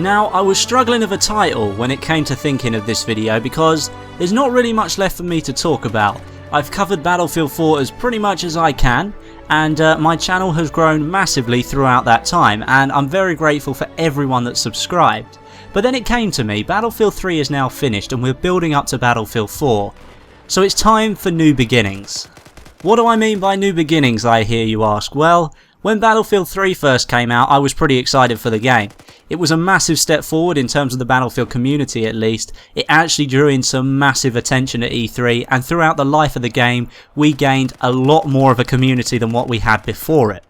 Now, I was struggling with a title when it came to thinking of this video because there's not really much left for me to talk about. I've covered Battlefield 4 as pretty much as I can, and my channel has grown massively throughout that time, and I'm very grateful for everyone that subscribed. But then it came to me, Battlefield 3 is now finished and we're building up to Battlefield 4. So it's time for new beginnings. What do I mean by new beginnings, I hear you ask? Well, when Battlefield 3 first came out, I was pretty excited for the game. It was a massive step forward in terms of the Battlefield community at least. It actually drew in some massive attention at E3, and throughout the life of the game, we gained a lot more of a community than what we had before it.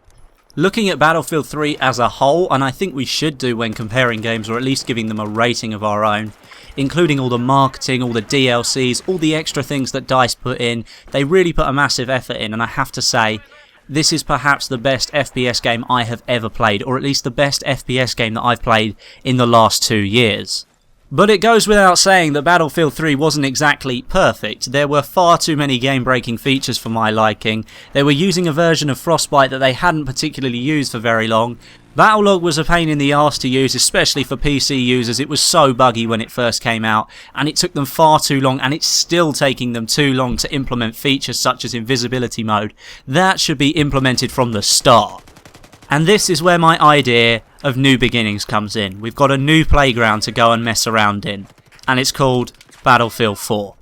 Looking at Battlefield 3 as a whole, and I think we should do when comparing games, or at least giving them a rating of our own, including all the marketing, all the DLCs, all the extra things that DICE put in, they really put a massive effort in, and I have to say, this is perhaps the best FPS game I have ever played, or at least the best FPS game that I've played in the last 2 years. But it goes without saying that Battlefield 3 wasn't exactly perfect. There were far too many game-breaking features for my liking. They were using a version of Frostbite that they hadn't particularly used for very long. Battlelog was a pain in the arse to use, especially for PC users. It was so buggy when it first came out, and it took them far too long, and it's still taking them too long to implement features such as invisibility mode. That should be implemented from the start. And this is where my idea of new beginnings comes in. We've got a new playground to go and mess around in, and it's called Battlefield 4.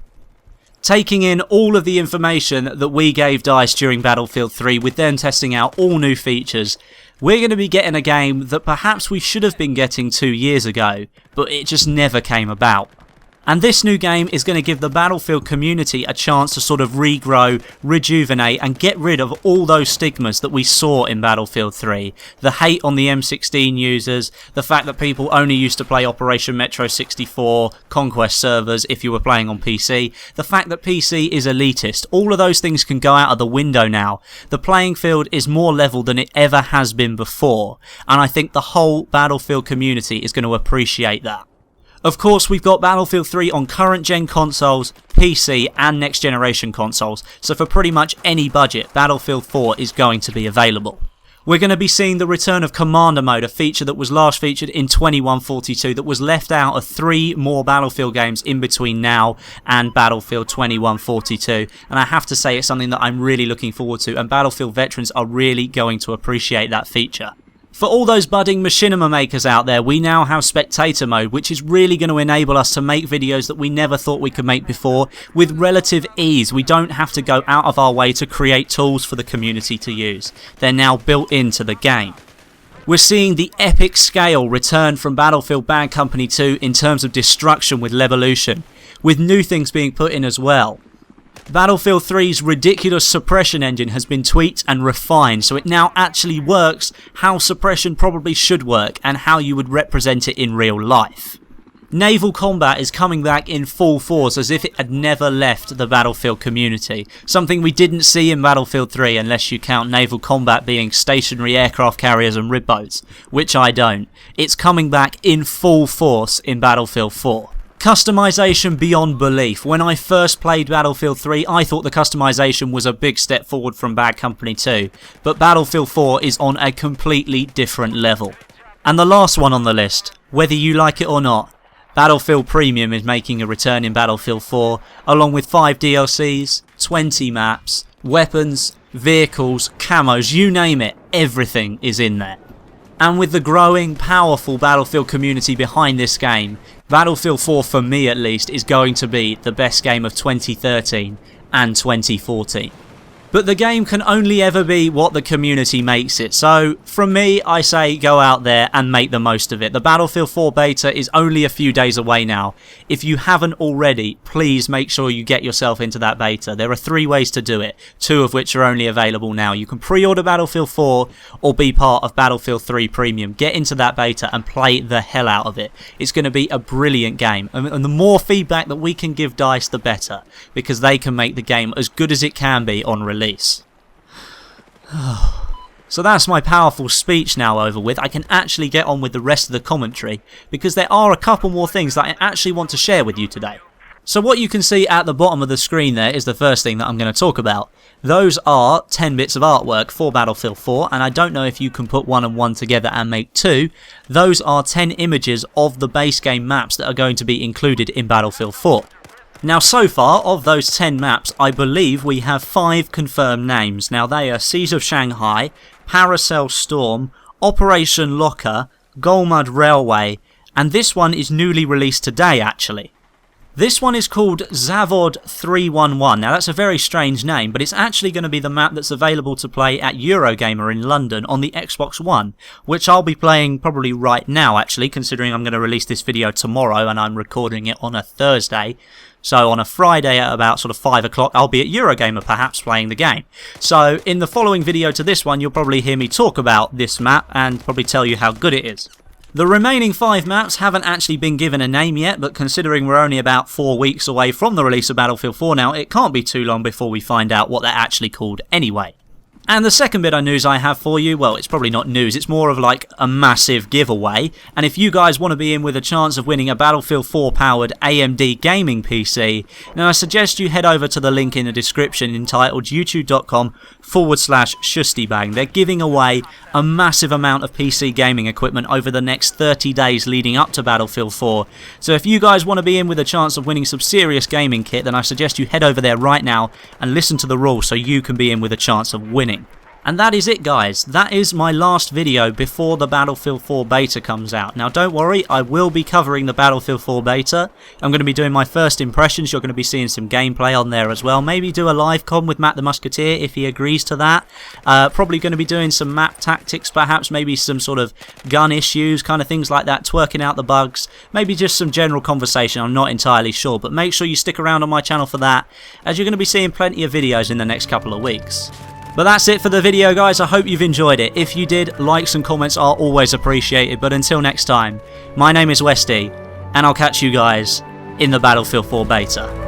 Taking in all of the information that we gave DICE during Battlefield 3, with them testing out all new features, we're going to be getting a game that perhaps we should have been getting 2 years ago, but it just never came about. And this new game is going to give the Battlefield community a chance to sort of regrow, rejuvenate, and get rid of all those stigmas that we saw in Battlefield 3. The hate on the M16 users, the fact that people only used to play Operation Metro 64, Conquest servers if you were playing on PC, the fact that PC is elitist. All of those things can go out of the window now. The playing field is more level than it ever has been before, and I think the whole Battlefield community is going to appreciate that. Of course, we've got Battlefield 3 on current gen consoles, PC and next generation consoles, so for pretty much any budget, Battlefield 4 is going to be available. We're going to be seeing the return of Commander Mode, a feature that was last featured in 2142 that was left out of 3 more Battlefield games in between now and Battlefield 2142, and I have to say it's something that I'm really looking forward to, and Battlefield veterans are really going to appreciate that feature. For all those budding machinima makers out there, we now have Spectator Mode, which is really going to enable us to make videos that we never thought we could make before with relative ease. We don't have to go out of our way to create tools for the community to use. They're now built into the game. We're seeing the epic scale return from Battlefield Bad Company 2 in terms of destruction with Levolution, with new things being put in as well. Battlefield 3's ridiculous suppression engine has been tweaked and refined, so it now actually works how suppression probably should work and how you would represent it in real life. Naval combat is coming back in full force as if it had never left the Battlefield community, something we didn't see in Battlefield 3 unless you count naval combat being stationary aircraft carriers and rib boats, which I don't. It's coming back in full force in Battlefield 4. Customization beyond belief. When I first played Battlefield 3, I thought the customization was a big step forward from Bad Company 2, but Battlefield 4 is on a completely different level. And the last one on the list, whether you like it or not, Battlefield Premium is making a return in Battlefield 4, along with 5 DLCs, 20 maps, weapons, vehicles, camos, you name it, everything is in there. And with the growing, powerful Battlefield community behind this game, Battlefield 4, for me at least, is going to be the best game of 2013 and 2014. But the game can only ever be what the community makes it, so from me I say go out there and make the most of it. The Battlefield 4 beta is only a few days away now. If you haven't already, please make sure you get yourself into that beta. There are 3 ways to do it, 2 of which are only available now. You can pre-order Battlefield 4 or be part of Battlefield 3 Premium. Get into that beta and play the hell out of it. It's going to be a brilliant game, and the more feedback that we can give DICE the better, because they can make the game as good as it can be on release. So that's my powerful speech now over with. I can actually get on with the rest of the commentary because there are a couple more things that I actually want to share with you today. So what you can see at the bottom of the screen there is the first thing that I'm going to talk about. Those are 10 bits of artwork for Battlefield 4, and I don't know if you can put one and one together and make two. Those are 10 images of the base game maps that are going to be included in Battlefield 4. Now so far, of those 10 maps, I believe we have 5 confirmed names. Now they are Seas of Shanghai, Paracel Storm, Operation Locker, Golmud Railway, and this one is newly released today actually. This one is called Zavod 311. Now that's a very strange name, but it's actually going to be the map that's available to play at Eurogamer in London on the Xbox One, which I'll be playing probably right now actually, considering I'm going to release this video tomorrow and I'm recording it on a Thursday. So on a Friday at about sort of 5 o'clock, I'll be at Eurogamer perhaps playing the game. So in the following video to this one, you'll probably hear me talk about this map and probably tell you how good it is. The remaining 5 maps haven't actually been given a name yet, but considering we're only about 4 weeks away from the release of Battlefield 4 now, it can't be too long before we find out what they're actually called anyway. And the second bit of news I have for you, well, it's probably not news, it's more of like a massive giveaway. And if you guys want to be in with a chance of winning a Battlefield 4 powered AMD gaming PC, then I suggest you head over to the link in the description entitled youtube.com/shustybang. They're giving away a massive amount of PC gaming equipment over the next 30 days leading up to Battlefield 4. So if you guys want to be in with a chance of winning some serious gaming kit, then I suggest you head over there right now and listen to the rules so you can be in with a chance of winning. And that is it guys, that is my last video before the Battlefield 4 beta comes out. Now don't worry, I will be covering the Battlefield 4 beta. I'm going to be doing my first impressions, you're going to be seeing some gameplay on there as well. Maybe do a live com with Matt the Musketeer if he agrees to that. Probably going to be doing some map tactics perhaps, maybe some sort of gun issues, kind of things like that, twerking out the bugs. Maybe just some general conversation, I'm not entirely sure. But make sure you stick around on my channel for that, as you're going to be seeing plenty of videos in the next couple of weeks. But that's it for the video guys, I hope you've enjoyed it. If you did, likes and comments are always appreciated, but until next time, my name is Westy, and I'll catch you guys in the Battlefield 4 beta.